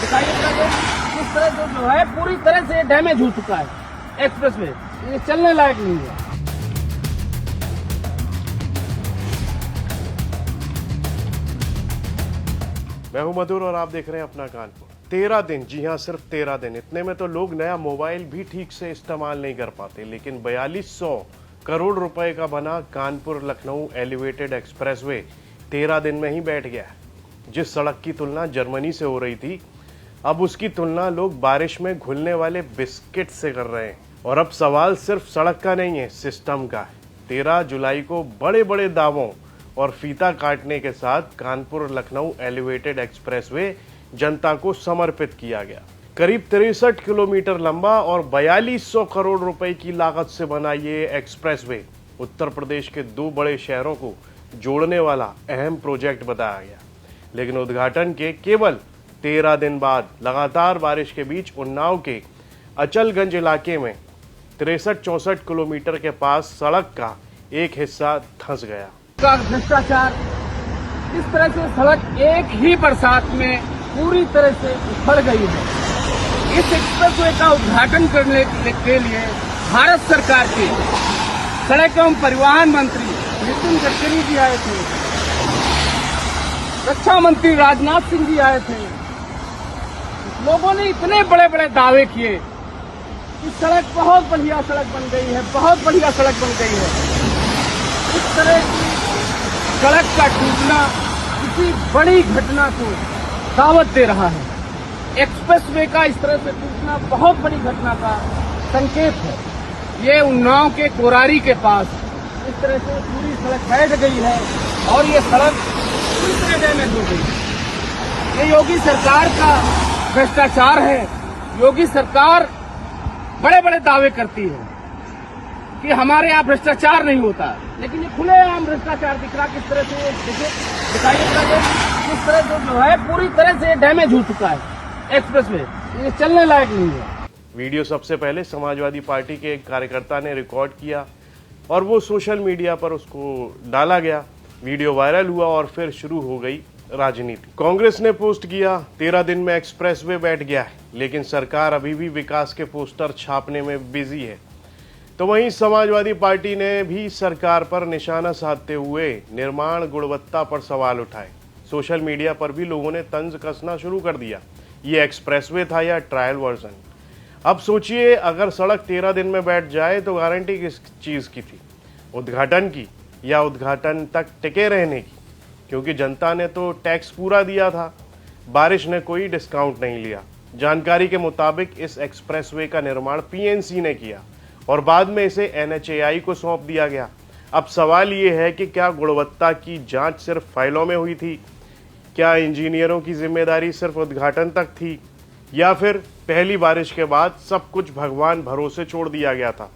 दिखाइए किस तरह जो है पूरी तरह से डैमेज हो चुका है एक्सप्रेस वे, ये चलने लायक नहीं है। मैं हूं मधुर और आप देख रहे हैं अपना कानपुर। 13 दिन, जी हां सिर्फ 13 दिन। इतने में तो लोग नया मोबाइल भी ठीक से इस्तेमाल नहीं कर पाते, लेकिन 4200 करोड़ रुपए का बना कानपुर लखनऊ एलिवेटेड एक्सप्रेसवे 13 दिन में ही बैठ गया है। जिस सड़क की तुलना जर्मनी से हो रही थी, अब उसकी तुलना लोग बारिश में घुलने वाले बिस्किट से कर रहे हैं। और अब सवाल सिर्फ सड़क का नहीं है, सिस्टम का है। 13 जुलाई को बड़े बड़े दावों और फीता काटने के साथ कानपुर लखनऊ एलिवेटेड एक्सप्रेसवे जनता को समर्पित किया गया। करीब 63 किलोमीटर लंबा और 4200 करोड़ रुपए की लागत से बना ये एक्सप्रेसवे उत्तर प्रदेश के 2 बड़े शहरों को जोड़ने वाला अहम प्रोजेक्ट बताया गया। लेकिन उद्घाटन के केवल 13 दिन बाद लगातार बारिश के बीच उन्नाव के अचलगंज इलाके में 63-64 किलोमीटर के पास सड़क का एक हिस्सा धंस गया। का भ्रष्टाचार, इस तरह से सड़क एक ही बरसात में पूरी तरह से उखड़ गई है। इस एक्सप्रेसवे का उद्घाटन करने के लिए भारत सरकार के सड़क एवं परिवहन मंत्री नितिन गडकरी जी आए थे, रक्षा मंत्री राजनाथ सिंह जी आए थे। लोगों ने इतने बड़े बड़े दावे किए कि सड़क बहुत बढ़िया सड़क बन गई है, बहुत बढ़िया सड़क बन गई है। इस तरह की सड़क का टूटना किसी बड़ी घटना को दावत दे रहा है। एक्सप्रेसवे का इस तरह से टूटना बहुत बड़ी घटना का संकेत है। ये उन्नाव के कोरारी के पास इस तरह से पूरी सड़क बैठ गई है और ये सड़क पूरी तरह डैमेज हो गई है। ये योगी सरकार का भ्रष्टाचार है। योगी सरकार बड़े बड़े दावे करती है कि हमारे यहाँ भ्रष्टाचार नहीं होता, लेकिन ये खुलेआम भ्रष्टाचार दिख रहा। किस तरह से देखिए, दिखाइए किस तरह जो है पूरी तरह से डैमेज हो चुका है एक्सप्रेसवे, ये चलने लायक नहीं है। वीडियो सबसे पहले समाजवादी पार्टी के एक कार्यकर्ता ने रिकॉर्ड किया और वो सोशल मीडिया पर उसको डाला गया। वीडियो वायरल हुआ और फिर शुरू हो गई राजनीति। कांग्रेस ने पोस्ट किया, 13 दिन में एक्सप्रेसवे बैठ गया है, लेकिन सरकार अभी भी विकास के पोस्टर छापने में बिजी है। तो वहीं समाजवादी पार्टी ने भी सरकार पर निशाना साधते हुए निर्माण गुणवत्ता पर सवाल उठाए। सोशल मीडिया पर भी लोगों ने तंज कसना शुरू कर दिया, ये एक्सप्रेसवे था या ट्रायल वर्जन। अब सोचिए, अगर सड़क 13 दिन में बैठ जाए तो गारंटी किस चीज की थी, उद्घाटन की या उद्घाटन तक टिके रहने की? क्योंकि जनता ने तो टैक्स पूरा दिया था, बारिश ने कोई डिस्काउंट नहीं लिया। जानकारी के मुताबिक इस एक्सप्रेसवे का निर्माण पीएनसी ने किया और बाद में इसे एनएचएआई को सौंप दिया गया। अब सवाल ये है कि क्या गुणवत्ता की जांच सिर्फ फाइलों में हुई थी? क्या इंजीनियरों की जिम्मेदारी सिर्फ उद्घाटन तक थी, या फिर पहली बारिश के बाद सब कुछ भगवान भरोसे छोड़ दिया गया था?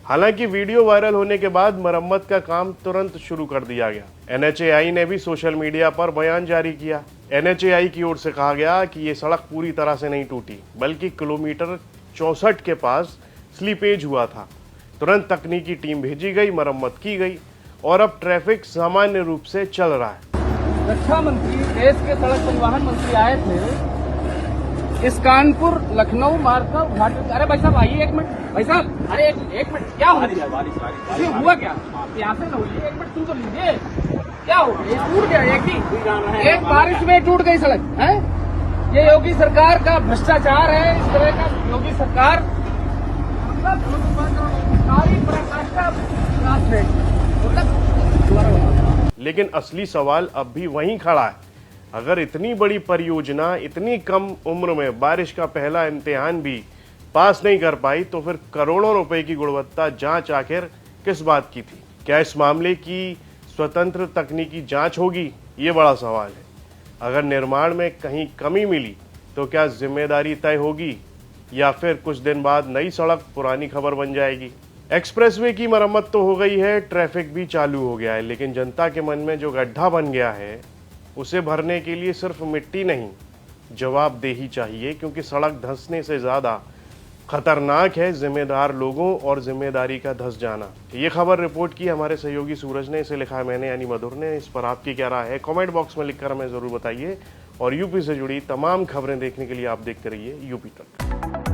हालांकि वीडियो वायरल होने के बाद मरम्मत का काम तुरंत शुरू कर दिया गया। एनएचएआई ने भी सोशल मीडिया पर बयान जारी किया। एनएचएआई की ओर से कहा गया कि ये सड़क पूरी तरह से नहीं टूटी, बल्कि किलोमीटर 64 के पास स्लीपेज हुआ था। तुरंत तकनीकी टीम भेजी गई, मरम्मत की गई और अब ट्रैफिक सामान्य रूप से चल रहा है। रक्षा मंत्री, देश के सड़क परिवहन मंत्री आए थे इस कानपुर लखनऊ मार्ग का उद्घाटन। अरे भाई साहब आइए, एक मिनट भाई साहब, अरे एक मिनट, क्या हो गया? बारिश हुआ क्या? यहाँ से न होइए, एक मिनट सुन तो लीजिए, क्या हो गया? ये टूट गया एक बारिश में टूट गई सड़क है। ये योगी सरकार का भ्रष्टाचार है। इस तरह का योगी सरकार लेकिन असली सवाल अब भी वहीं खड़ा है। अगर इतनी बड़ी परियोजना इतनी कम उम्र में बारिश का पहला इम्तिहान भी पास नहीं कर पाई, तो फिर करोड़ों रुपए की गुणवत्ता जांच आखिर किस बात की थी? क्या इस मामले की स्वतंत्र तकनीकी जांच होगी? ये बड़ा सवाल है। अगर निर्माण में कहीं कमी मिली तो क्या जिम्मेदारी तय होगी, या फिर कुछ दिन बाद नई सड़क पुरानी खबर बन जाएगी? एक्सप्रेसवे की मरम्मत तो हो गई है, ट्रैफिक भी चालू हो गया है, लेकिन जनता के मन में जो गड्ढा बन गया है उसे भरने के लिए सिर्फ मिट्टी नहीं, जवाबदेही चाहिए। क्योंकि सड़क धंसने से ज्यादा खतरनाक है जिम्मेदार लोगों और जिम्मेदारी का धंस जाना। ये खबर रिपोर्ट की हमारे सहयोगी सूरज ने, इसे लिखा है मैंने यानी मधुर ने। इस पर आपकी क्या राय है? कमेंट बॉक्स में लिखकर हमें जरूर बताइए और यूपी से जुड़ी तमाम खबरें देखने के लिए आप देखते रहिए यूपी तक।